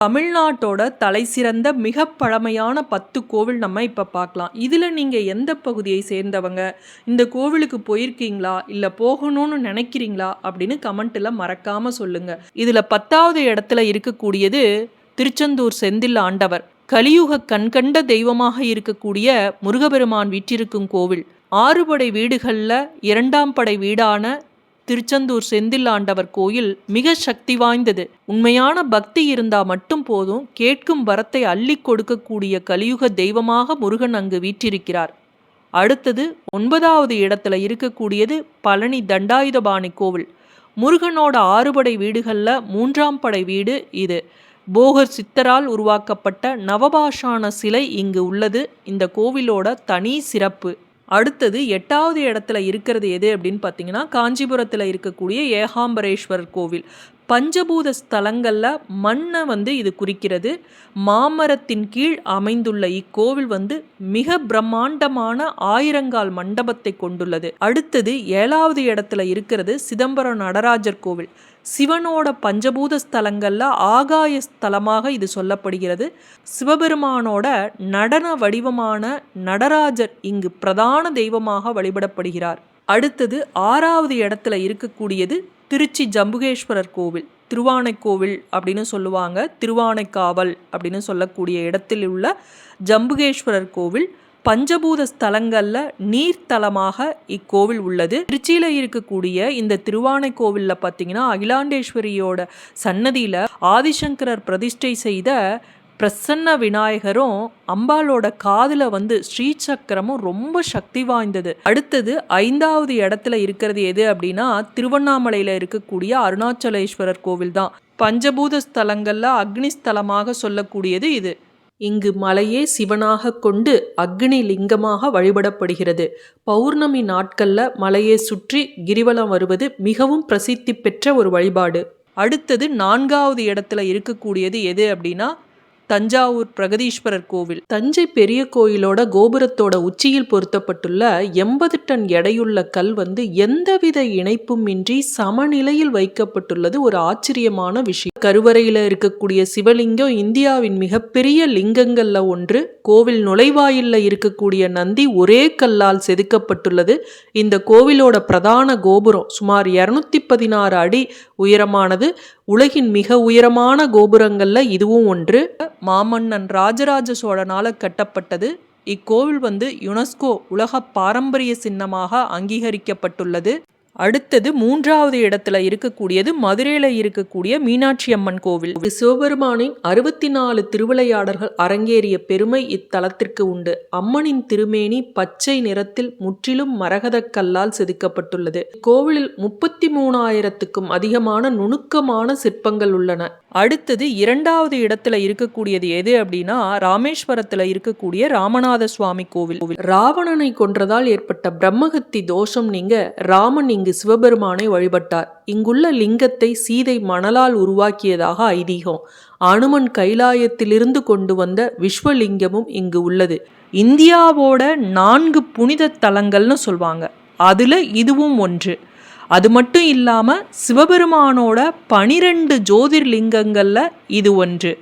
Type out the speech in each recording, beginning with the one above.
தமிழ்நாட்டோட தலைசிறந்த மிக பழமையான 10 கோவில் நம்ம இப்போ பார்க்கலாம். இதில் நீங்கள் எந்த பகுதியை சேர்ந்தவங்க, இந்த கோவிலுக்கு போயிருக்கீங்களா, இல்லை போகணும்னு நினைக்கிறீங்களா அப்படின்னு கமெண்ட்டில் மறக்காமல் சொல்லுங்கள். இதில் 10வது இடத்துல இருக்கக்கூடியது திருச்செந்தூர் செந்தில் ஆண்டவர். கலியுக கண்கண்ட தெய்வமாக இருக்கக்கூடிய முருகபெருமான் வீற்றிருக்கும் கோவில். 6 படை வீடுகளில் 2ஆம் படை வீடான திருச்செந்தூர் செந்தில் ஆண்டவர் கோயில் மிக சக்தி வாய்ந்தது. உண்மையான பக்தி இருந்தா மட்டும் போதும், கேட்கும் வரத்தை அள்ளி கொடுக்கக்கூடிய கலியுக தெய்வமாக முருகன் அங்கு வீற்றிருக்கிறார். அடுத்தது 9வது இடத்துல இருக்கக்கூடியது பழனி தண்டாயுதபாணி கோவில். முருகனோட 6 படை வீடுகளில் 3ஆம் படை வீடு இது. போகர் சித்தரால் உருவாக்கப்பட்ட நவபாஷான சிலை இங்கு உள்ளது. இந்த கோவிலோட தனி சிறப்பு. அடுத்தது 8வது இடத்துல இருக்கிறது எது அப்படின்னு பார்த்தீங்கன்னா, காஞ்சிபுரத்தில் இருக்கக்கூடிய ஏகாம்பரேஸ்வரர் கோவில். பஞ்சபூத ஸ்தலங்களில் மண்ணை இது குறிக்கிறது. மாமரத்தின் கீழ் அமைந்துள்ள இக்கோவில் மிக பிரம்மாண்டமான 1000 மண்டபத்தை கொண்டுள்ளது. அடுத்தது 7வது இடத்துல இருக்கிறது சிதம்பரம் நடராஜர் கோவில். சிவனோட பஞ்சபூத ஸ்தலங்களில் ஆகாய ஸ்தலமாக இது சொல்லப்படுகிறது. சிவபெருமானோட நடன வடிவமான நடராஜர் இங்கு பிரதான தெய்வமாக வழிபடப்படுகிறார். அடுத்தது 6வது இடத்துல இருக்கக்கூடியது திருச்சி ஜம்புகேஸ்வரர் கோவில். திருவானைக்கோவில் அப்படின்னு சொல்லுவாங்க. திருவானைக்காவல் அப்படின்னு சொல்லக்கூடிய இடத்தில் உள்ள ஜம்புகேஸ்வரர் கோவில் பஞ்சபூத ஸ்தலங்களில் நீர்த்தலமாக இக்கோவில் உள்ளது. திருச்சியில் இருக்கக்கூடிய இந்த திருவானைக்கோவிலில் பார்த்தீங்கன்னா, அகிலாண்டேஸ்வரியோட சன்னதியில் ஆதிசங்கரர் பிரதிஷ்டை செய்த பிரசன்ன விநாயகரும் அம்பாலோட காதில் ஸ்ரீசக்கரமும் ரொம்ப சக்தி வாய்ந்தது. அடுத்தது 5வது இடத்துல இருக்கிறது எது அப்படின்னா, திருவண்ணாமலையில் இருக்கக்கூடிய அருணாச்சலேஸ்வரர் கோவில் தான். பஞ்சபூத ஸ்தலங்களில் அக்னி ஸ்தலமாக சொல்லக்கூடியது இது. இங்கு மலையே சிவனாக கொண்டு அக்னி லிங்கமாக வழிபடப்படுகிறது. பௌர்ணமி நாட்களில் மலையை சுற்றி கிரிவலம் வருவது மிகவும் பிரசித்தி பெற்ற ஒரு வழிபாடு. அடுத்தது 4வது இடத்துல இருக்கக்கூடியது எது அப்படின்னா, தஞ்சாவூர் பிரகதீஸ்வரர் கோவில். தஞ்சை பெரிய கோயிலோட கோபுரத்தோட உச்சியில் பொருத்தப்பட்டுள்ள 80 டன் எடையுள்ள கல் எந்தவித இணைப்பும் இன்றி சமநிலையில் வைக்கப்பட்டுள்ளது. ஒரு ஆச்சரியமான விஷயம். கருவறையில் இருக்கக்கூடிய சிவலிங்கம் இந்தியாவின் மிகப்பெரிய லிங்கங்கள்ல ஒன்று. கோவில் நுழைவாயில்ல இருக்கக்கூடிய நந்தி ஒரே கல்லால் செதுக்கப்பட்டுள்ளது. இந்த கோவிலோட பிரதான கோபுரம் சுமார் 216 அடி உயரமானது. உலகின் மிக உயரமான கோபுரங்கள்ல இதுவும் ஒன்று. மாமன்னன் ராஜராஜ சோழனால கட்டப்பட்டது. இக்கோவில் யுனெஸ்கோ உலக பாரம்பரிய சின்னமாக அங்கீகரிக்கப்பட்டுள்ளது. அடுத்தது 3வது இடத்துல இருக்கக்கூடியது மதுரையில் இருக்கக்கூடிய மீனாட்சி அம்மன் கோவில். சிவபெருமானின் 64 திருவிளையாடல்கள் அரங்கேறிய பெருமை இத்தலத்திற்கு உண்டு. அம்மனின் திருமேனி பச்சை நிறத்தில் முற்றிலும் மரகத கல்லால் செதுக்கப்பட்டுள்ளது. கோவிலில் 33,000க்கும் அதிகமான நுணுக்கமான சிற்பங்கள் உள்ளன. அடுத்தது 2வது இடத்துல இருக்கக்கூடியது எது அப்படின்னா, ராமேஸ்வரத்துல இருக்கக்கூடிய ராமநாத சுவாமி கோவில். ராவணனை கொன்றதால் ஏற்பட்ட பிரம்மஹத்தி தோஷம் நீங்க ராமன் இங்கு சிவபெருமானை வழிபட்டார். இங்குள்ள லிங்கத்தை சீதை மணலால் உருவாக்கியதாக ஐதீகம். அனுமன் கைலாயத்திலிருந்து கொண்டு வந்த விஸ்வலிங்கமும் இங்கு உள்ளது. இந்தியாவோட 4 புனித தலங்கள்னு சொல்வாங்க. அதுல இதுவும் ஒன்று. அது மட்டும் இல்லாமல் சிவபெருமானோட 12 ஜோதிர்லிங்கங்களில் இது ஒன்று.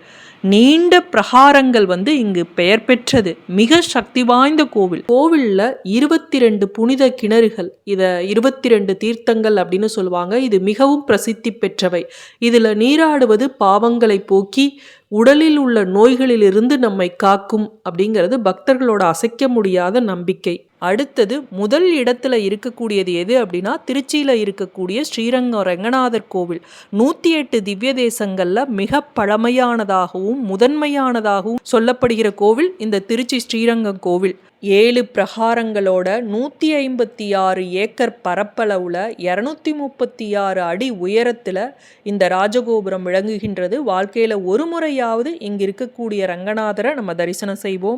நீண்ட பிரகாரங்கள் இங்கு பெயர் பெற்றது. மிக சக்தி வாய்ந்த கோவில். கோவிலில் 22 புனித கிணறுகள், இதை 22 தீர்த்தங்கள் அப்படின்னு சொல்லுவாங்க. இது மிகவும் பிரசித்தி பெற்றவை. இதில் நீராடுவது பாவங்களை போக்கி உடலில் உள்ள நோய்களிலிருந்து நம்மை காக்கும் அப்படிங்கிறது பக்தர்களோட அசைக்க முடியாத நம்பிக்கை. அடுத்தது முதல் இடத்துல இருக்கக்கூடியது எது அப்படின்னா, திருச்சியில் இருக்கக்கூடிய ஸ்ரீரங்கம் ரங்கநாதர் கோவில். 108 திவ்ய தேசங்களில் மிக பழமையானதாகவும் முதன்மையானதாகவும் சொல்லப்படுகிற கோவில் இந்த திருச்சி ஸ்ரீரங்கம் கோவில். 7 பிரகாரங்களோட 156 ஏக்கர் பரப்பளவுல 236 அடி உயரத்தில் இந்த ராஜகோபுரம் விளங்குகின்றது. வாழ்க்கையில் ஒரு முறையாவது இங்கு இருக்கக்கூடிய ரங்கநாதரை நம்ம தரிசனம் செய்வோம்.